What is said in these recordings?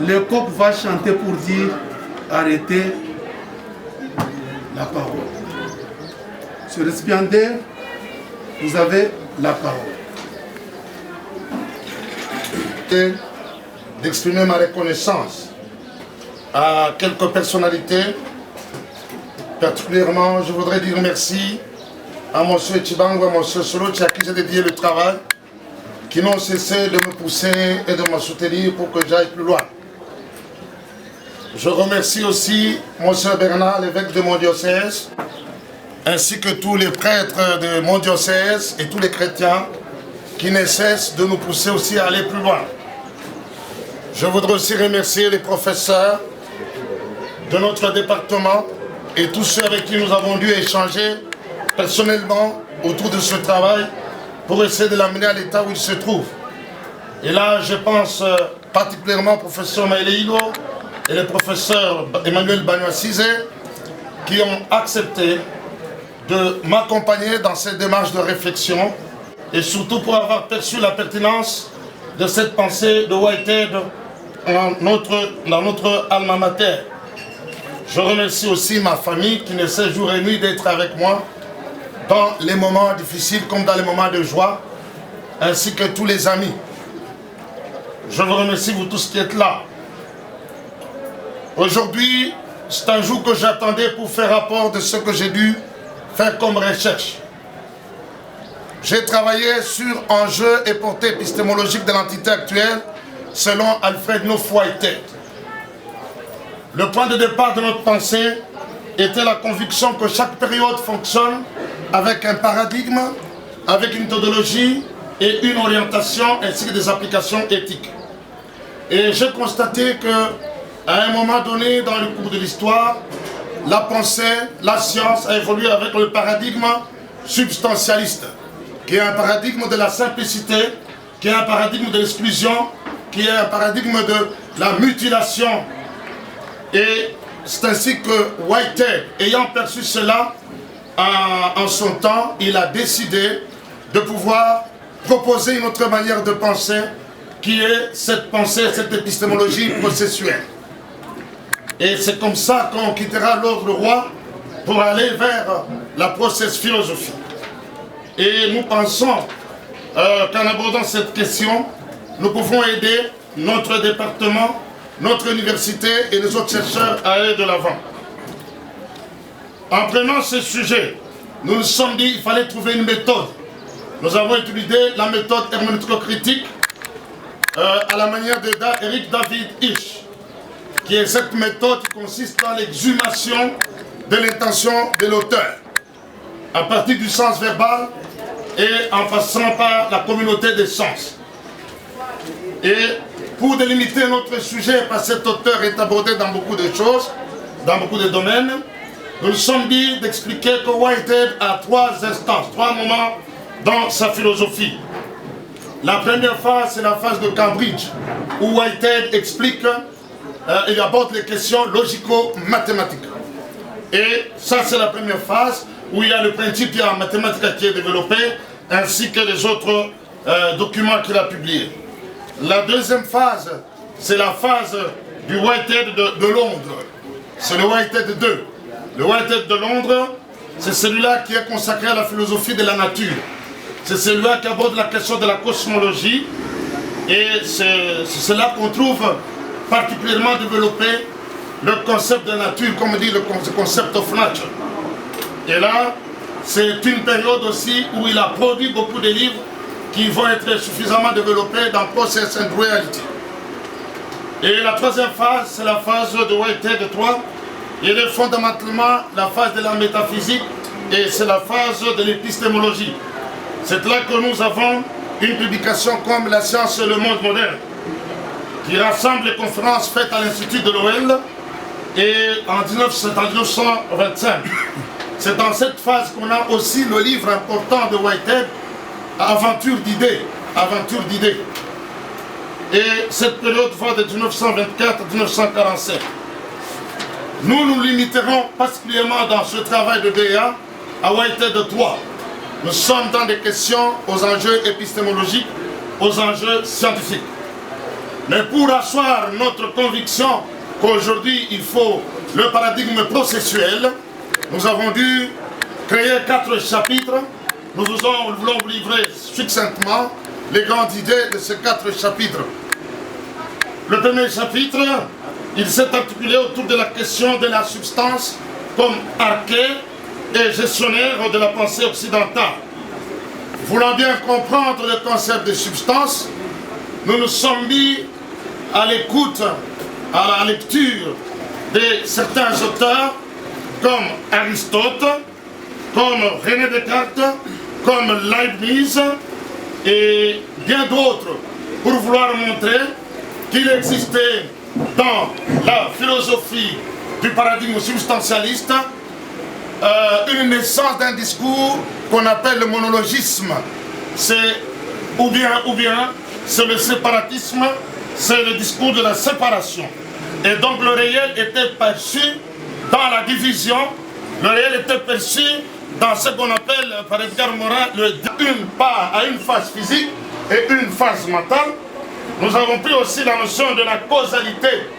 le coq va chanter pour dire arrêtez la parole. Ce récipiendaire, vous avez la parole. D'exprimer ma reconnaissance à quelques personnalités. Particulièrement, je voudrais dire merci à M. Chibango et à M. Solochi à qui j'ai dédié le travail, qui n'ont cessé de me pousser et de me soutenir pour que j'aille plus loin. Je remercie aussi M. Bernard, l'évêque de mon diocèse, ainsi que tous les prêtres de mon diocèse et tous les chrétiens qui ne cessent de nous pousser aussi à aller plus loin. Je voudrais aussi remercier les professeurs de notre département et tous ceux avec qui nous avons dû échanger personnellement autour de ce travail pour essayer de l'amener à l'état où il se trouve. Et là, je pense particulièrement au professeur Maëlle Hilo et le professeur Emmanuel Banoissizé qui ont accepté de m'accompagner dans cette démarche de réflexion et surtout pour avoir perçu la pertinence de cette pensée de Whitehead dans notre alma mater. Je remercie aussi ma famille qui ne cesse jour et nuit d'être avec moi dans les moments difficiles comme dans les moments de joie, ainsi que tous les amis. Je vous remercie vous tous qui êtes là. Aujourd'hui, c'est un jour que j'attendais pour faire rapport de ce que j'ai dû faire comme recherche. J'ai travaillé sur enjeux et portée épistémologique de l'entité actuelle selon Alfred Knopf Whitehead. Le point de départ de notre pensée était la conviction que chaque période fonctionne avec un paradigme, avec une méthodologie et une orientation ainsi que des applications éthiques. Et j'ai constaté qu'à un moment donné dans le cours de l'histoire, la pensée, la science a évolué avec le paradigme substantialiste, qui est un paradigme de la simplicité, qui est un paradigme de l'exclusion, qui est un paradigme de la mutilation. Et c'est ainsi que Whitehead, ayant perçu cela en son temps, il a décidé de pouvoir proposer une autre manière de penser, qui est cette pensée, cette épistémologie processuelle. Et c'est comme ça qu'on quittera l'ordre roi pour aller vers la process philosophie. Et nous pensons qu'en abordant cette question, nous pouvons aider notre département, notre université et les autres chercheurs à aller de l'avant. En prenant ce sujet, nous nous sommes dit qu'il fallait trouver une méthode. Nous avons utilisé la méthode herméneutico-critique à la manière de Eric David Hirsch, qui est cette méthode qui consiste dans l'exhumation de l'intention de l'auteur, à partir du sens verbal et en passant par la communauté des sens. Et pour délimiter notre sujet, parce que cet auteur est abordé dans beaucoup de choses, dans beaucoup de domaines, nous nous sommes dit d'expliquer que Whitehead a trois instances, trois moments dans sa philosophie. La première phase, c'est la phase de Cambridge, où Whitehead explique, il aborde les questions logico-mathématiques. Et ça, c'est la première phase, où il y a le principe en mathématiques qui est développé, ainsi que les autres documents qu'il a publiés. La deuxième phase, c'est la phase du Whitehead de Londres. C'est le Whitehead 2. Le Whitehead de Londres, c'est celui-là qui est consacré à la philosophie de la nature. C'est celui-là qui aborde la question de la cosmologie. Et c'est cela qu'on trouve particulièrement développé le concept de nature, comme on dit le concept of nature. Et là, c'est une période aussi où il a produit beaucoup de livres qui vont être suffisamment développés dans Process and Reality. Et la troisième phase, c'est la phase de Whitehead 3. Il est fondamentalement la phase de la métaphysique et c'est la phase de l'épistémologie. C'est là que nous avons une publication comme La science et le monde moderne, qui rassemble les conférences faites à l'Institut de l'OL et en 1925. C'est dans cette phase qu'on a aussi le livre important de Whitehead, Aventure d'idées. Aventure d'idées. Et cette période va de 1924 à 1947. Nous nous limiterons particulièrement dans ce travail de DEA à Whitehead 3. Nous sommes dans des questions aux enjeux épistémologiques, aux enjeux scientifiques. Mais pour asseoir notre conviction qu'aujourd'hui il faut le paradigme processuel, nous avons dû créer 4 chapitres. Nous voulons vous livrer succinctement les grandes idées de ces 4 chapitres. Le premier chapitre, il s'est articulé autour de la question de la substance comme arché et gestionnaire de la pensée occidentale. Voulant bien comprendre le concept de substance, nous nous sommes mis à l'écoute, à la lecture de certains auteurs comme Aristote, comme René Descartes, comme Leibniz et bien d'autres pour vouloir montrer qu'il existait dans la philosophie du paradigme substantialiste une naissance d'un discours qu'on appelle le monologisme. C'est ou bien c'est le séparatisme, c'est le discours de la séparation. Et donc le réel était perçu dans la division, le réel était perçu dans ce qu'on appelle par Edgar Morin une part à une phase physique et une phase mentale. Nous avons pris aussi la notion de la causalité.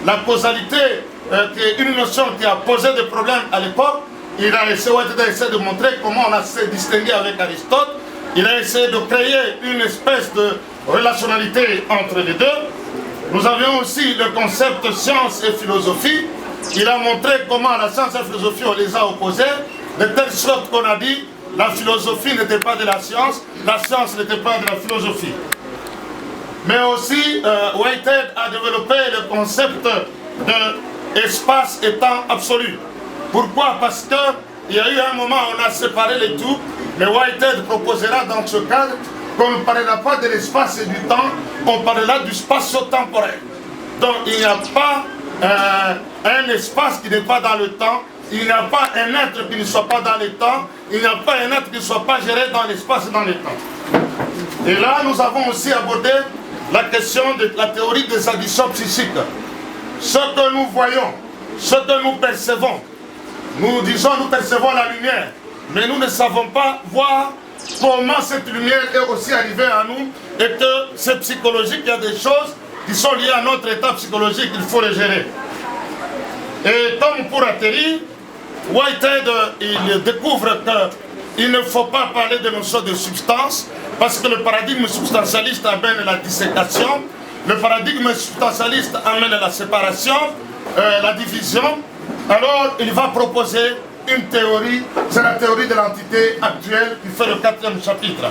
La causalité, qui est une notion qui a posé des problèmes à l'époque. Il a essayé de montrer comment on a se distingué avec Aristote. Il a essayé de créer une espèce de relationnalité entre les deux. Nous avions aussi le concept science et philosophie. Il a montré comment la science et la philosophie, on les a opposés, de telle sorte qu'on a dit la philosophie n'était pas de la science n'était pas de la philosophie. Mais aussi, Whitehead a développé le concept d'espace et temps absolu. Pourquoi? Parce qu'il y a eu un moment où on a séparé les deux, mais Whitehead proposera dans ce cadre qu'on ne parlera pas de l'espace et du temps, on parlera du spatio-temporel. Donc il n'y a pas un espace qui n'est pas dans le temps, il n'y a pas un être qui ne soit pas dans le temps, il n'y a pas un être qui ne soit pas géré dans l'espace et dans le temps. Et là, nous avons aussi abordé la question de la théorie des additions psychiques. Ce que nous voyons, ce que nous percevons, nous disons nous percevons la lumière, mais nous ne savons pas voir comment cette lumière est aussi arrivée à nous et que c'est psychologique, il y a des choses qui sont liées à notre état psychologique, il faut les gérer. Et comme pour atterrir, Whitehead, il découvre qu'il ne faut pas parler de notion de substance parce que le paradigme substantialiste amène la dissécation, le paradigme substantialiste amène la séparation, la division. Alors il va proposer une théorie, c'est la théorie de l'entité actuelle qui fait le 4e chapitre.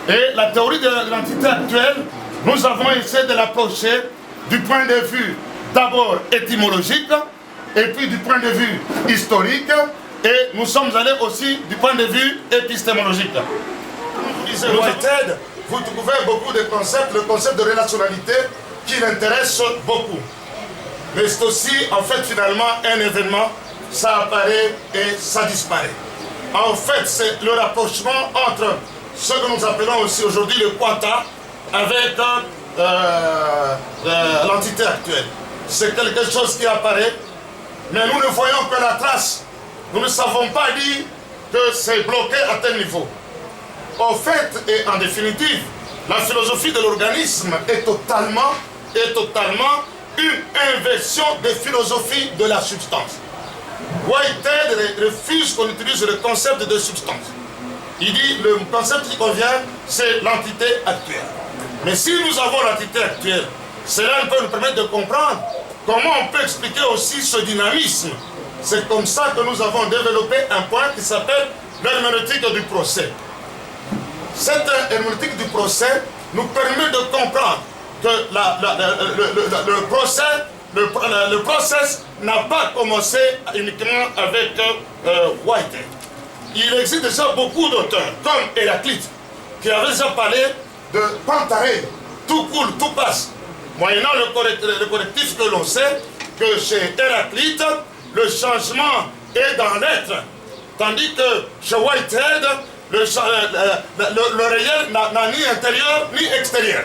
Et la théorie de l'entité actuelle, nous avons essayé de l'approcher du point de vue d'abord étymologique, et puis du point de vue historique, et nous sommes allés aussi du point de vue épistémologique. Vous disiez Whitehead, vous trouvez beaucoup de concepts, le concept de relationnalité qui l'intéresse beaucoup. Mais c'est aussi, en fait, finalement, un événement, ça apparaît et ça disparaît. En fait, c'est le rapprochement entre ce que nous appelons aussi aujourd'hui le quanta avec l'entité actuelle. C'est quelque chose qui apparaît, mais nous ne voyons que la trace. Nous ne savons pas dire que c'est bloqué à tel niveau. Au fait, et en définitive, la philosophie de l'organisme est totalement une inversion des philosophies de la substance. Whitehead refuse qu'on utilise le concept de substance. Il dit le concept qui convient, c'est l'entité actuelle. Mais si nous avons l'entité actuelle, cela peut nous permettre de comprendre comment on peut expliquer aussi ce dynamisme. C'est comme ça que nous avons développé un point qui s'appelle l'herméneutique du procès. Cette herméneutique du procès nous permet de comprendre que le process n'a pas commencé uniquement avec Whitehead. Il existe déjà beaucoup d'auteurs, comme Héraclite, qui avait déjà parlé de Pantaré, tout coule, tout passe. Moyennant le correctif que l'on sait, que chez Héraclite, le changement est dans l'être. Tandis que chez Whitehead, le réel n'a ni intérieur ni extérieur.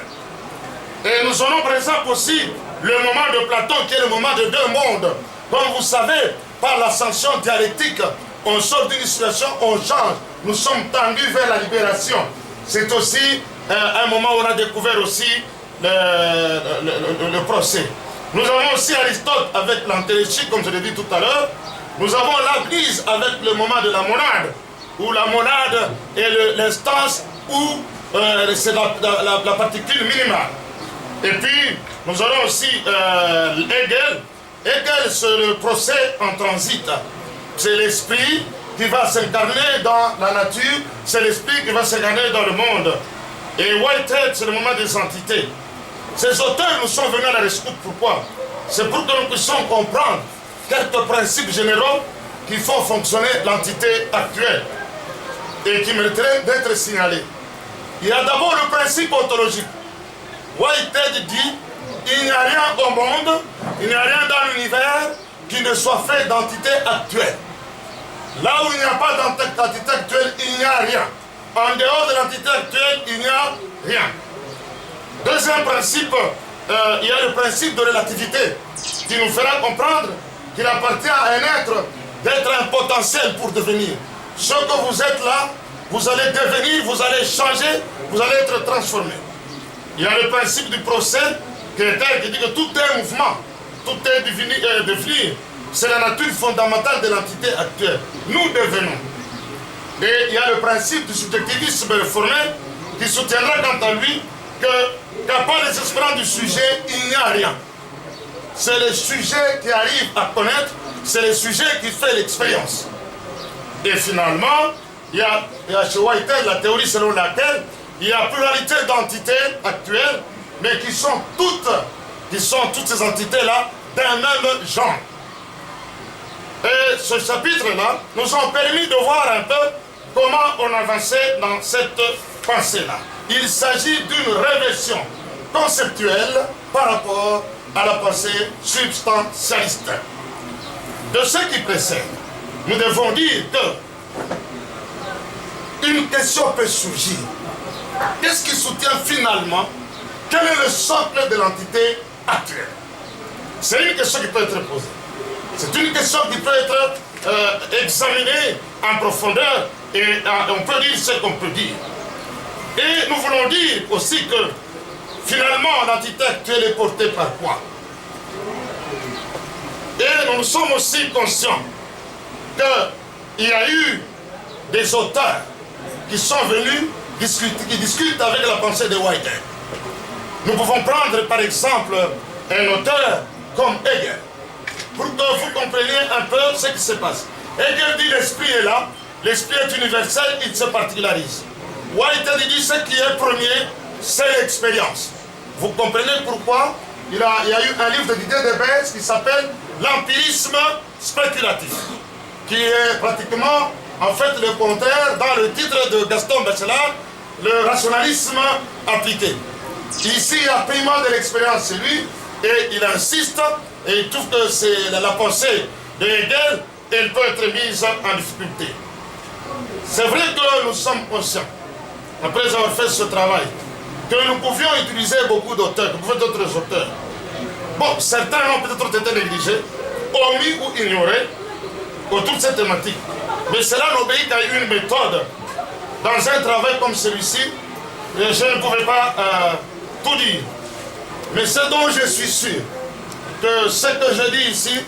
Et nous aurons par exemple aussi le moment de Platon qui est le moment de deux mondes. Comme vous savez, par l'ascension dialectique, on sort d'une situation, on change. Nous sommes tendus vers la libération. C'est aussi un moment où on a découvert aussi le procès. Nous avons aussi Aristote avec l'antéléchie, comme je l'ai dit tout à l'heure. Nous avons l'Église avec le moment de la monade, où la monade est l'instance où c'est la particule minimale. Et puis, nous avons aussi Hegel. Hegel, c'est le procès en transit. C'est l'esprit qui va s'incarner dans la nature, c'est l'esprit qui va s'incarner dans le monde. Et Whitehead, c'est le moment des entités. Ces auteurs nous sont venus à la rescousse. Pourquoi? C'est pour que nous puissions comprendre quelques principes généraux qui font fonctionner l'entité actuelle et qui mériteraient d'être signalés. Il y a d'abord le principe ontologique. Whitehead dit il n'y a rien au monde, il n'y a rien dans l'univers qui ne soit fait d'entité actuelle. Là où il n'y a pas d'entité actuelle, il n'y a rien. En dehors de l'entité actuelle, il n'y a rien. Deuxième principe, il y a le principe de relativité qui nous fera comprendre qu'il appartient à un être d'être un potentiel pour devenir. Ce que vous êtes là, vous allez devenir, vous allez changer, vous allez être transformé. Il y a le principe du procès qui dit que tout est mouvement, tout est devenir. C'est la nature fondamentale de l'entité actuelle. Nous devenons. Et il y a le principe du subjectivisme réformé qui soutiendra quant à lui qu'à part les espérants du sujet, il n'y a rien. C'est le sujet qui arrive à connaître, c'est le sujet qui fait l'expérience. Et finalement, il y a chez Whitehead la théorie selon laquelle il y a pluralité d'entités actuelles, mais qui sont toutes ces entités-là d'un même genre. Et ce chapitre-là nous a permis de voir un peu comment on avançait dans cette pensée-là. Il s'agit d'une réversion conceptuelle par rapport à la pensée substantialiste. De ce qui précède, nous devons dire que une question peut surgir. Qu'est-ce qui soutient finalement? Quel est le socle de l'entité actuelle? C'est une question qui peut être posée. C'est une question qui peut être examinée en profondeur et on peut dire ce qu'on peut dire. Et nous voulons dire aussi que finalement l'entité actuelle est portée par quoi? Et nous sommes aussi conscients qu'il y a eu des auteurs qui sont venus qui discutent avec la pensée de Whitehead. Nous pouvons prendre par exemple un auteur comme Hegel, pour que vous compreniez un peu ce qui se passe. Hegel dit l'esprit est là, l'esprit est universel, il se particularise. Whitehead dit ce qui est premier, c'est l'expérience. Vous comprenez pourquoi il y a eu un livre de Didier Delbez qui s'appelle L'empirisme spéculatif, qui est pratiquement en fait le contraire dans le titre de Gaston Bachelard, le rationalisme appliqué. Ici, il y a paiement de l'expérience, c'est lui, et il insiste, et il trouve que c'est la pensée de Hegel, elle peut être mise en difficulté. C'est vrai que nous sommes conscients, après avoir fait ce travail, que nous pouvions utiliser beaucoup d'auteurs, d'autres auteurs. Bon, certains ont peut-être été négligés, omis ou ignorés autour de cette thématique. Mais cela n'obéit qu'à une méthode. Dans un travail comme celui-ci, je ne pouvais pas tout dire. Mais ce dont je suis sûr, que ce que je dis ici,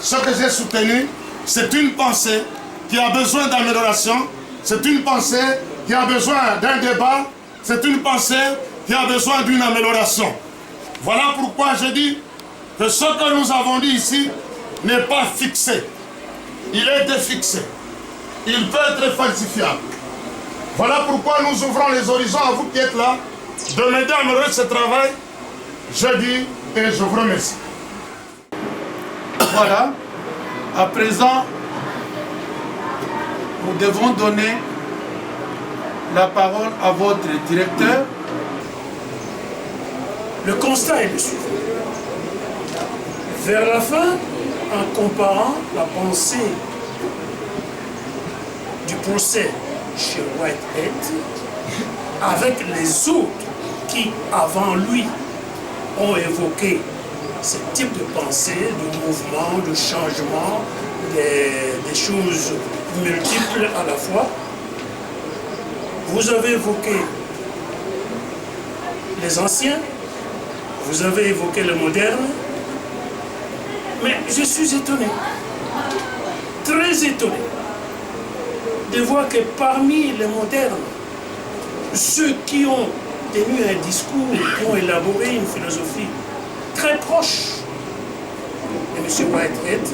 ce que j'ai soutenu, c'est une pensée qui a besoin d'amélioration, c'est une pensée qui a besoin d'un débat, c'est une pensée qui a besoin d'une amélioration. Voilà pourquoi je dis que ce que nous avons dit ici n'est pas fixé. Il est défixé. Il peut être falsifiable. Voilà pourquoi nous ouvrons les horizons à vous qui êtes là, de m'aider à améliorer ce travail. Je dis et je vous remercie. Voilà. À présent, nous devons donner la parole à votre directeur. Le constat est le suivant. Vers la fin, en comparant la pensée du procès chez Whitehead avec les autres qui, avant lui, ont évoqué ce type de pensée, de mouvement, de changement, des choses multiples à la fois, vous avez évoqué les anciens Vous avez évoqué le moderne, mais je suis étonné, très étonné, de voir que parmi les modernes, ceux qui ont tenu un discours, qui ont élaboré une philosophie très proche de M. Whitehead,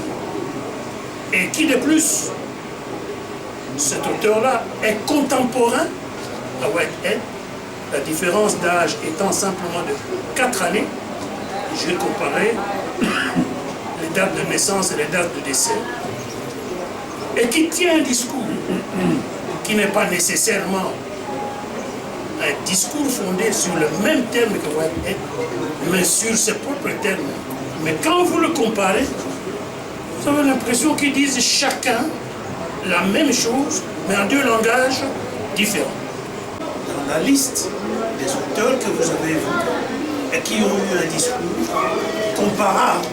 et qui de plus, cet auteur-là est contemporain à Whitehead, la différence d'âge étant simplement de 4 années. Je vais comparer les dates de naissance et les dates de décès, et qui tient un discours qui n'est pas nécessairement un discours fondé sur le même terme que Whitehead, mais sur ses propres termes. Mais quand vous le comparez, vous avez l'impression qu'ils disent chacun la même chose, mais en deux langages différents. Dans la liste des auteurs que vous avez évoqués et qui ont eu un discours comparable,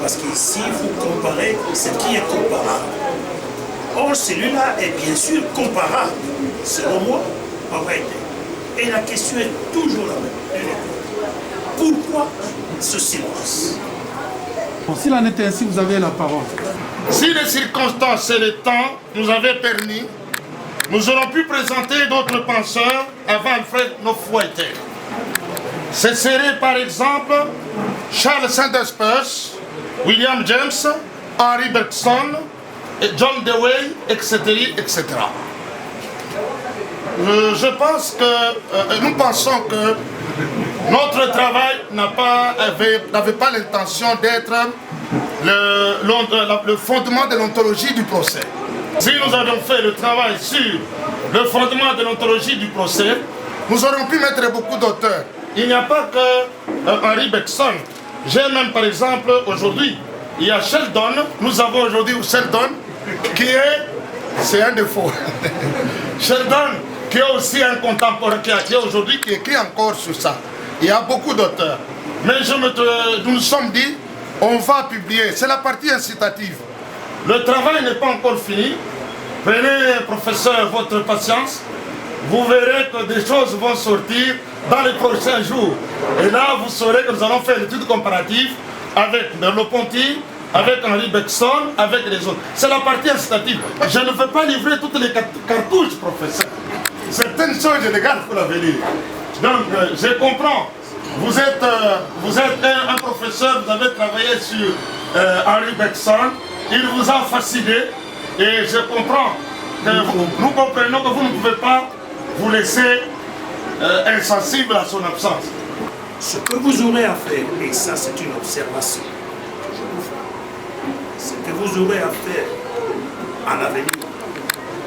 parce qu'ici, vous comparez ce qui est comparable. Or, celui-là est bien sûr comparable, selon moi, à Whitehead. Et la question est toujours la même. Pourquoi ce silence? Bon, s'il en est ainsi, vous avez la parole. Si les circonstances et le temps nous avaient permis, nous aurions pu présenter d'autres penseurs avant Alfred Whitehead. Ce serait par exemple Charles Sanders Peirce, William James, Henry Bergson, John Dewey, etc. etc. Je pense que nous pensons que notre travail n'avait pas l'intention d'être le fondement de l'ontologie du procès. Si nous avions fait le travail sur le fondement de l'ontologie du procès, nous aurions pu mettre beaucoup d'auteurs. Il n'y a pas que Henry Bergson. J'ai même par exemple aujourd'hui, il y a Sheldon, nous avons aujourd'hui Sheldon qui est, c'est un défaut, Sheldon qui est aussi un contemporain qui est aujourd'hui qui écrit encore sur ça. Il y a beaucoup d'auteurs. Mais nous nous sommes dit, on va publier, c'est la partie incitative. Le travail n'est pas encore fini. Prenez, professeur, votre patience. Vous verrez que des choses vont sortir dans les prochains jours. Et là, vous saurez que nous allons faire une étude comparative avec Merleau-Ponty, avec Henry Bergson, avec les autres. C'est la partie incitative. Je ne veux pas livrer toutes les cartouches, professeur. Certaines choses, je les garde pour l'avenir. Donc, je comprends. Vous êtes un professeur, vous avez travaillé sur Henry Bergson. Il vous a fasciné. Et je comprends que nous comprenons que vous ne pouvez pas vous laisser insensible à son absence. Ce que vous aurez à faire, et ça c'est une observation que je vous fais, ce que vous aurez à faire à l'avenir,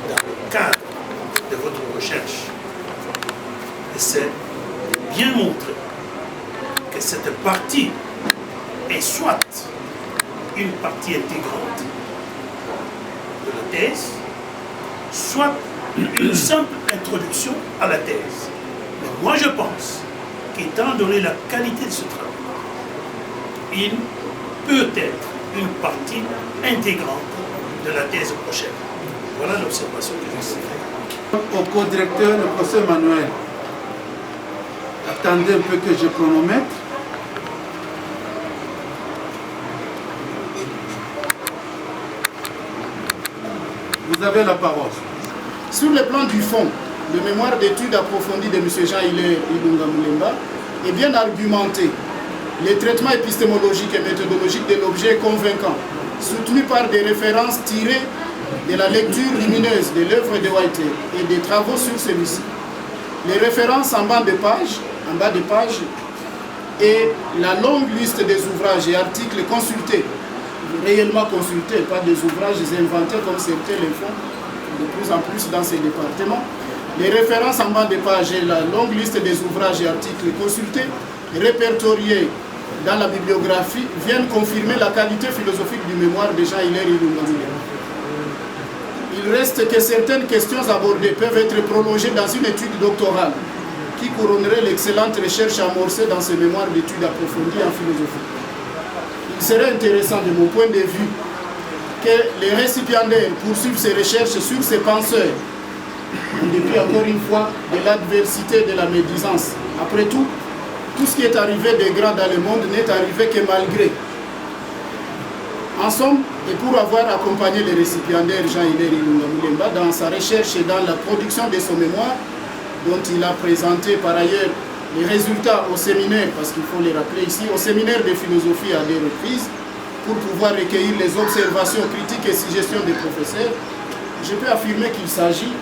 dans le cadre de votre recherche, c'est de bien montrer que cette partie est soit une partie intégrante de la thèse, soit une simple introduction à la thèse. Mais moi je pense qu'étant donné la qualité de ce travail, il peut être une partie intégrante de la thèse prochaine. Voilà l'observation que je fais. Au co-directeur, le professeur Manuel, attendez un peu que je chronomètre. Vous avez la parole. Sur le plan du fond, le mémoire d'études approfondies de M. Jean-Hilaire Ilunga Moulemba est bien argumenté. Les traitements épistémologiques et méthodologiques de l'objet est convaincant, soutenu par des références tirées de la lecture lumineuse de l'œuvre de Whitehead et des travaux sur celui-ci. Les références en bas de page et la longue liste des ouvrages et articles consultés, réellement consultés, pas des ouvrages inventés comme certains le font de plus en plus dans ces départements. Les références en bas de page et la longue liste des ouvrages et articles consultés, répertoriés dans la bibliographie, viennent confirmer la qualité philosophique du mémoire de Jean-Hilaire Ilunga Moulemba. Il reste que certaines questions abordées peuvent être prolongées dans une étude doctorale qui couronnerait l'excellente recherche amorcée dans ce mémoire d'études approfondies en philosophie. Il serait intéressant de mon point de vue que les récipiendaires poursuivent ces recherches sur ces penseurs, en dépit encore une fois de l'adversité de la médisance. Après tout, tout ce qui est arrivé de grand dans le monde n'est arrivé que malgré. En somme, et pour avoir accompagné le récipiendaire Jean-Hilaire Ilunga Mulemba dans sa recherche et dans la production de son mémoire, dont il a présenté par ailleurs les résultats au séminaire, parce qu'il faut les rappeler ici, au séminaire de philosophie à des reprises, pour pouvoir recueillir les observations critiques et suggestions des professeurs, je peux affirmer qu'il s'agit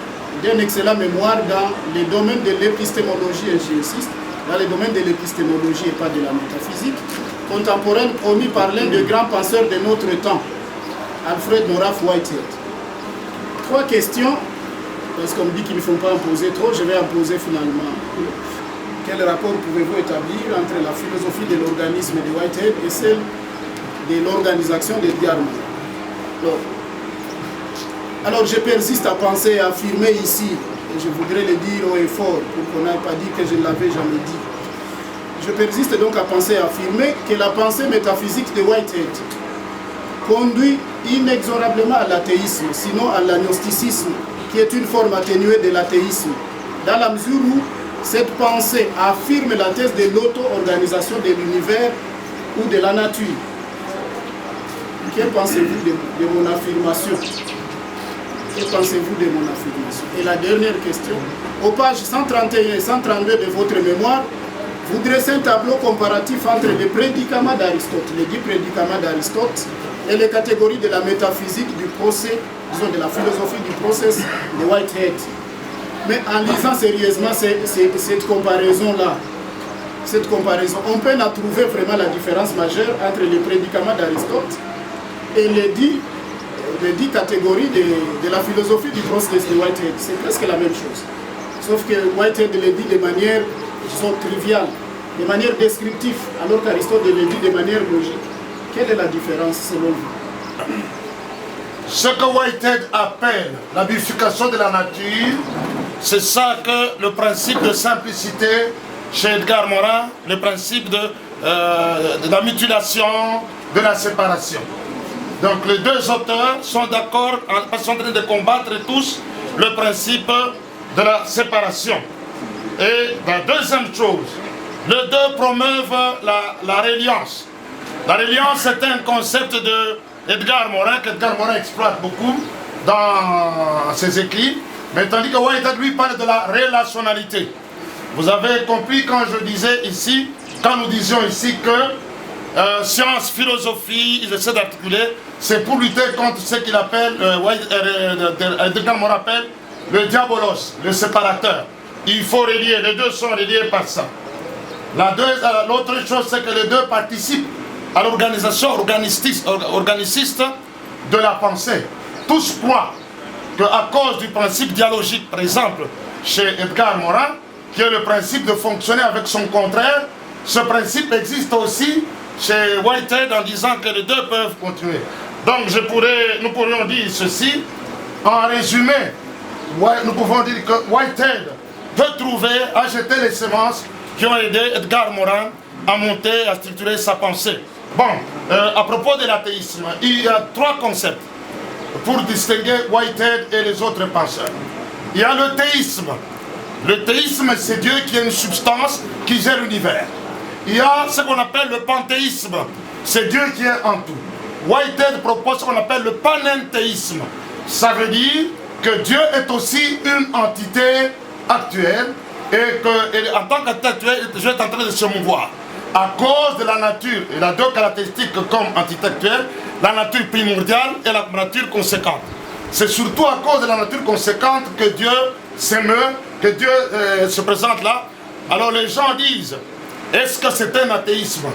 d'un excellent mémoire dans les domaines de l'épistémologie, et j'insiste, dans les domaines de l'épistémologie et pas de la métaphysique, contemporaine promis par l'un des grands penseurs de notre temps, Alfred Noraf Whitehead. 3 questions, parce qu'on me dit qu'il ne faut pas en poser trop, je vais en poser finalement. Quel rapport pouvez-vous établir entre la philosophie de l'organisme de Whitehead et celle de l'organisation d'Edgar Morin? Alors je persiste à penser, à affirmer ici, et je voudrais le dire haut et fort, pour qu'on n'aille pas dit que je ne l'avais jamais dit. Je persiste donc à penser, à affirmer que la pensée métaphysique de Whitehead conduit inexorablement à l'athéisme, sinon à l'agnosticisme, qui est une forme atténuée de l'athéisme, dans la mesure où cette pensée affirme la thèse de l'auto-organisation de l'univers ou de la nature. Que pensez-vous de mon affirmation? Que pensez-vous de mon affirmation? Et la dernière question, aux pages 131 et 132 de votre mémoire, vous dressez un tableau comparatif entre les prédicaments d'Aristote, les 10 prédicaments d'Aristote, et les catégories de la métaphysique du procès, disons de la philosophie du process de Whitehead. Mais en lisant sérieusement cette comparaison-là, on peine à trouver vraiment la différence majeure entre les prédicaments d'Aristote et les 10 catégories de la philosophie du process de Whitehead. C'est presque la même chose. Sauf que Whitehead les dit de manière triviale, de manière descriptive, alors qu'Aristote les dit de manière logique. Quelle est la différence selon vous? Ce que Whitehead appelle la bifurcation de la nature, c'est ça que le principe de simplicité chez Edgar Morin, le principe de la mutilation, de la séparation. Donc les deux auteurs sont d'accord, sont en train de combattre tous le principe de la séparation. Et la deuxième chose, les deux promeuvent la reliance. La reliance est un concept de Edgar Morin, qu'Edgar Morin exploite beaucoup dans ses écrits, mais tandis que Whitehead lui parle de la relationnalité. Vous avez compris quand je disais ici, quand nous disions ici que science, philosophie, ils essaient d'articuler, c'est pour lutter contre ce qu'il appelle, Edgar Morin appelle le diabolos, le séparateur. Il faut relier, les deux sont reliés par ça. L'autre chose, c'est que les deux participent à l'organisation organiciste de la pensée. Tous croient qu'à cause du principe dialogique, par exemple, chez Edgar Morin, qui est le principe de fonctionner avec son contraire, ce principe existe aussi chez Whitehead en disant que les deux peuvent continuer. Donc nous pourrions dire ceci, en résumé, nous pouvons dire que Whitehead a jeté les semences qui ont aidé Edgar Morin à monter, à structurer sa pensée. Bon, à propos de l'athéisme, il y a 3 concepts pour distinguer Whitehead et les autres penseurs. Il y a le théisme. Le théisme, c'est Dieu qui est une substance qui gère l'univers. Il y a ce qu'on appelle le panthéisme. C'est Dieu qui est en tout. Whitehead propose ce qu'on appelle le panenthéisme. Ça veut dire que Dieu est aussi une entité actuelle et qu'en tant qu'entité actuelle, Dieu est en train de se mouvoir. À cause de la nature, il a 2 caractéristiques comme entité actuelle, la nature primordiale et la nature conséquente. C'est surtout à cause de la nature conséquente que Dieu s'émeut, que Dieu se présente là. Alors les gens disent, est-ce que c'est un athéisme?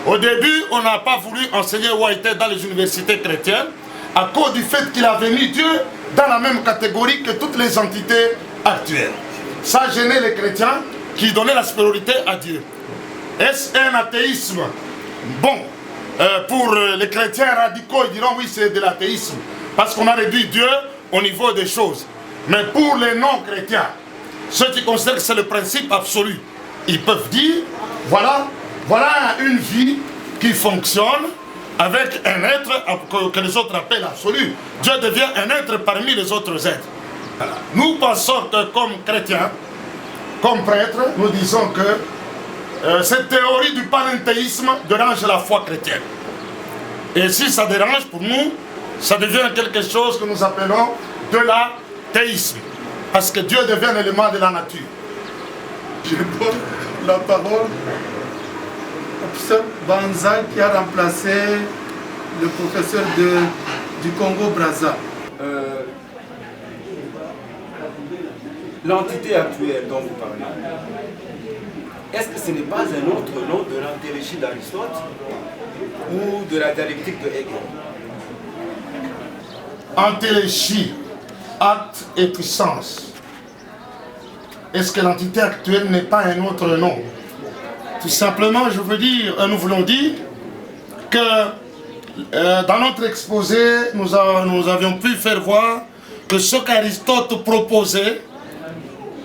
Au début, on n'a pas voulu enseigner Whitehead dans les universités chrétiennes à cause du fait qu'il avait mis Dieu dans la même catégorie que toutes les entités actuelles. Ça gênait les chrétiens qui donnaient la supériorité à Dieu. Est-ce un athéisme? Bon, pour les chrétiens radicaux, ils diront oui, c'est de l'athéisme. Parce qu'on a réduit Dieu au niveau des choses. Mais pour les non-chrétiens, ceux qui considèrent que c'est le principe absolu, ils peuvent dire, voilà une vie qui fonctionne avec un être que les autres appellent absolu. Dieu devient un être parmi les autres êtres. Voilà. Nous pensons que comme chrétiens, comme prêtres, nous disons que cette théorie du panenthéisme dérange la foi chrétienne. Et si ça dérange pour nous, ça devient quelque chose que nous appelons de l'athéisme. Parce que Dieu devient un élément de la nature. Je donne la parole au professeur Banza qui a remplacé le professeur du Congo-Brazza. L'entité actuelle dont vous parlez, est-ce que ce n'est pas un autre nom de l'antéréchie d'Aristote ou de la dialectique de Hegel? Antéréchie, acte et puissance. Est-ce que l'entité actuelle n'est pas un autre nom? Tout simplement, je veux dire, nous voulons dire que dans notre exposé, nous avions pu faire voir que ce qu'Aristote proposait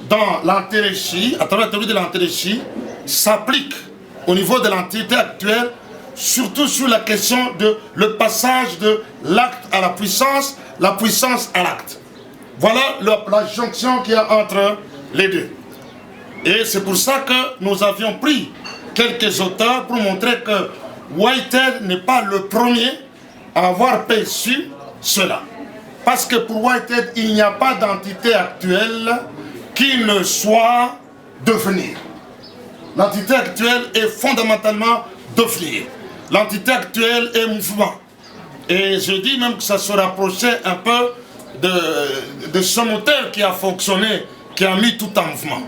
dans l'antéréchie, à travers la théorie de l'antéréchie, s'applique au niveau de l'entité actuelle, surtout sur la question de le passage de l'acte à la puissance à l'acte. Voilà la jonction qu'il y a entre les deux. Et c'est pour ça que nous avions pris quelques auteurs pour montrer que Whitehead n'est pas le premier à avoir perçu cela. Parce que pour Whitehead, il n'y a pas d'entité actuelle qui ne soit devenir. L'entité actuelle est fondamentalement devenir. L'entité actuelle est mouvement. Et je dis même que ça se rapprochait un peu de ce moteur qui a fonctionné, qui a mis tout en mouvement.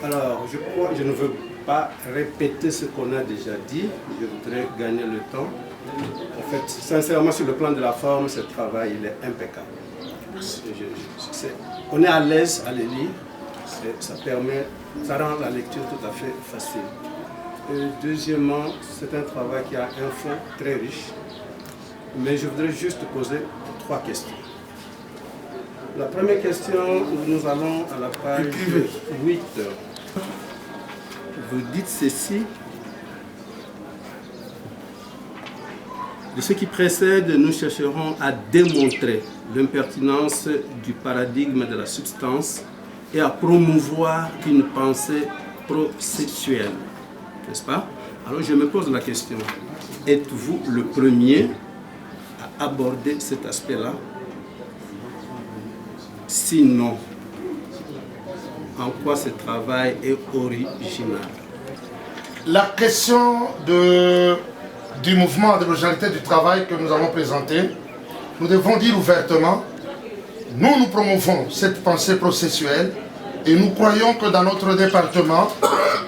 Alors, je ne veux pas répéter ce qu'on a déjà dit, je voudrais gagner le temps. En fait, sincèrement, sur le plan de la forme, ce travail il est impeccable. On est à l'aise à le lire, ça rend la lecture tout à fait facile. Deuxièmement, c'est un travail qui a un fond très riche, mais je voudrais juste poser 3 questions. La première question, nous allons à la page 8. Vous dites ceci: de ce qui précède, nous chercherons à démontrer l'impertinence du paradigme de la substance et à promouvoir une pensée processuelle. N'est-ce pas? Alors je me pose la question, êtes-vous le premier à aborder cet aspect-là? Sinon, en quoi ce travail est original? La question du mouvement de l'originalité du travail que nous avons présenté, nous devons dire ouvertement, nous promouvons cette pensée processuelle et nous croyons que dans notre département,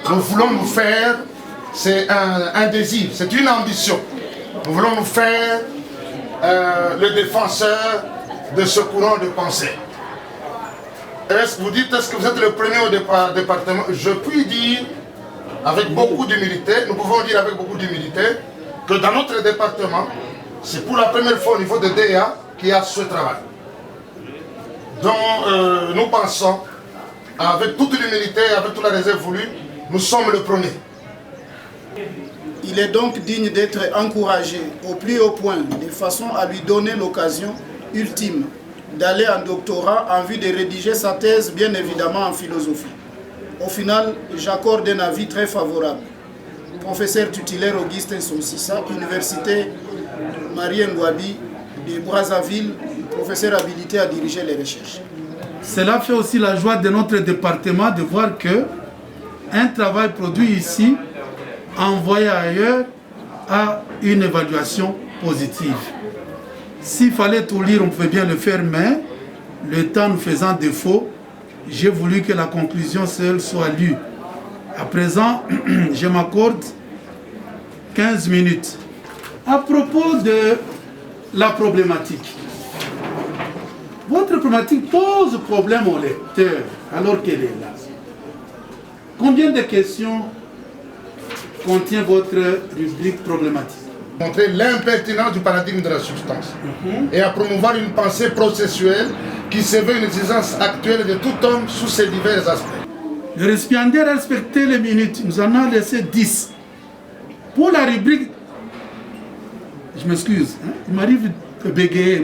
nous voulons nous faire, c'est un désir, c'est une ambition. Nous voulons nous faire le défenseur de ce courant de pensée. Vous dites, est-ce que vous êtes le premier au département? Je puis dire, avec beaucoup d'humilité, nous pouvons dire avec beaucoup d'humilité, que dans notre département, c'est pour la première fois au niveau de DEA qu'il y a ce travail. Donc nous pensons, avec toute l'humilité, avec toute la réserve voulue, nous sommes le premier. Il est donc digne d'être encouragé au plus haut point, de façon à lui donner l'occasion ultime d'aller en doctorat en vue de rédiger sa thèse, bien évidemment en philosophie. Au final, j'accorde un avis très favorable. Professeur tutélaire Augustin Sonsissa, Université Marie Ngouabi de Brazzaville, professeur habilité à diriger les recherches. Cela fait aussi la joie de notre département de voir que un travail produit ici, envoyé ailleurs, a une évaluation positive. S'il fallait tout lire, on pouvait bien le faire, mais le temps nous faisant défaut, j'ai voulu que la conclusion seule soit lue. À présent, je m'accorde 15 minutes. À propos de la problématique, votre problématique pose problème au lecteur alors qu'elle est là. Combien de questions contient votre rubrique problématique? Montrer l'impertinence du paradigme de la substance et à promouvoir une pensée processuelle qui se veut une exigence actuelle de tout homme sous ses divers aspects. Le récipiendaire a respecté les minutes, nous en avons laissé 10. Pour la rubrique, je m'excuse, hein, il m'arrive de bégayer,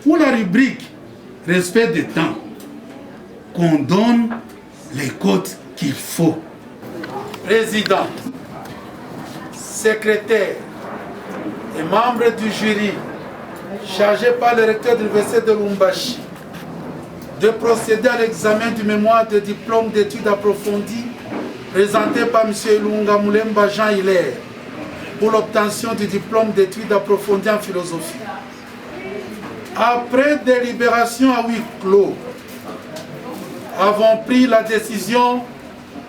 pour la rubrique respect des temps, qu'on donne les codes qu'il faut. président, secrétaire et membres du jury chargé par le recteur de l'Université de Lubumbashi de procéder à l'examen du mémoire de diplôme d'études approfondies présenté par M. Ilunga Mulemba Jean-Hilaire pour l'obtention du diplôme d'études approfondies en philosophie. Après délibération à huis clos, avons pris la décision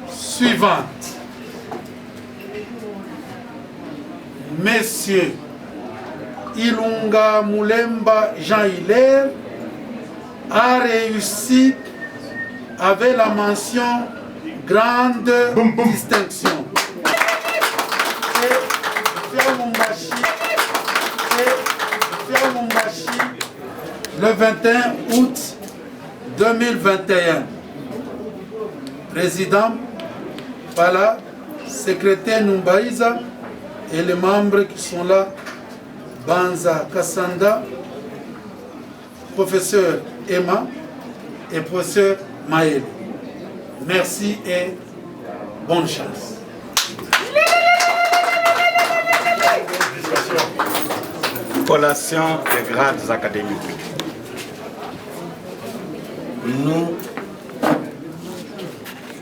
suivante. Messieurs Ilunga Mulemba Jean-Hilaire a réussi avec la mention grande distinction. Et Pierre Lubumbashi, le 21 août 2021. Président Pala, secrétaire Numbaïza et les membres qui sont là, Banza Kassanda, professeur Emma et professeur Maël. Merci et bonne chance. Collation des grades académiques. Nous,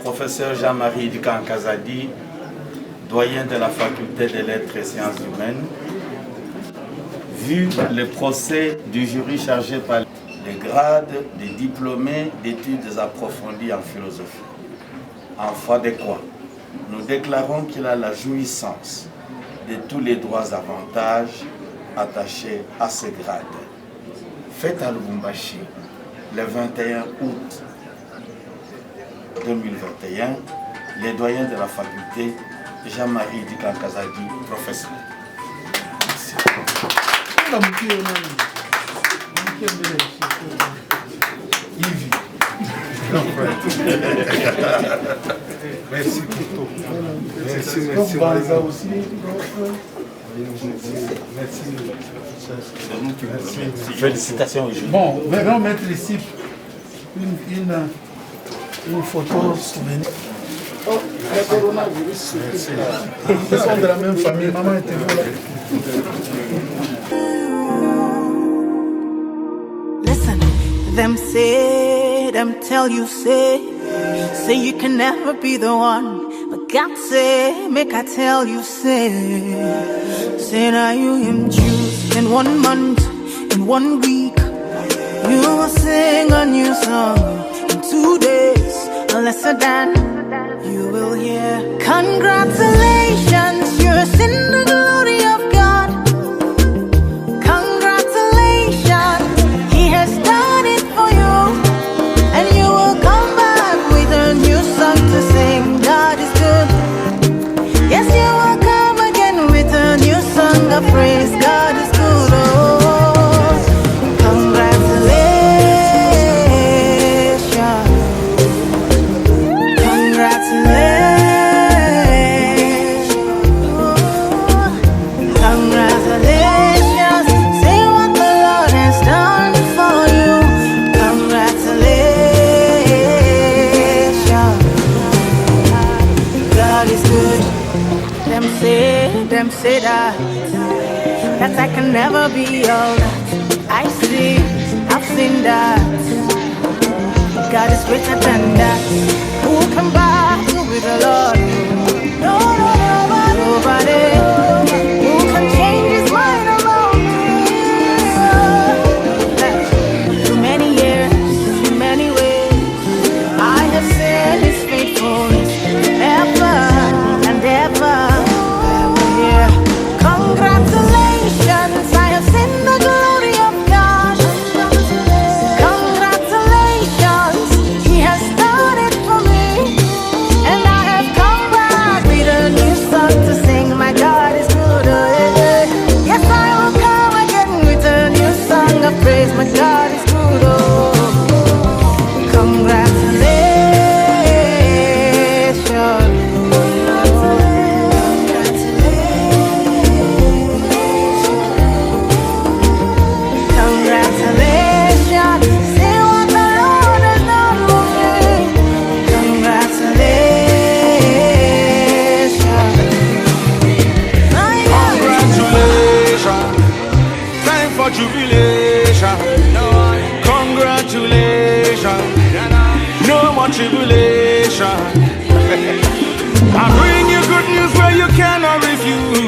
professeur Jean-Marie Ducan Kazadi, doyen de la faculté des lettres et sciences humaines, vu le procès du jury chargé par les grades des diplômés d'études approfondies en philosophie, en foi de quoi nous déclarons qu'il a la jouissance de tous les droits et avantages attachés à ce grade. Fait à Lubumbashi le 21 août 2021, les doyens de la faculté, Jean-Marie Ducan Kazadi, professeur. Merci pour tout. Merci. Félicitations au jury. Bon, nous allons mettre ici une photo souvenir. Oh, le coronavirus. Ils sont de la même famille, maman était là. Listen, them say, them tell you say you can never be the one. But God say, make I tell you say now you him choose in 1 month, in 1 week. You will sing a new song in 2 days, lesser than you will hear. Congratulations, you're in the glory of God. Congratulations, He has done it for you, and you will come back with a new song to sing. God is good. Yes, you will come again with a new song of praise. God is good. Oh, congratulations. Congratulations. Congratulations. See what the Lord has done for you. Congratulations. God is good. Them say that I can never be all that. I've seen that. God is greater than that. Who can battle with the Lord? Nobody. Who can change His mind alone? Too many years, too many ways, I have seen His faithfulness ever and ever. Yeah. Congratulations, I have seen the glory of God. Congratulations, He has done it for me, and I have come back with a new song to sing. My God is tribulation. Congratulations. No more tribulation. I bring you good news where you cannot refuse.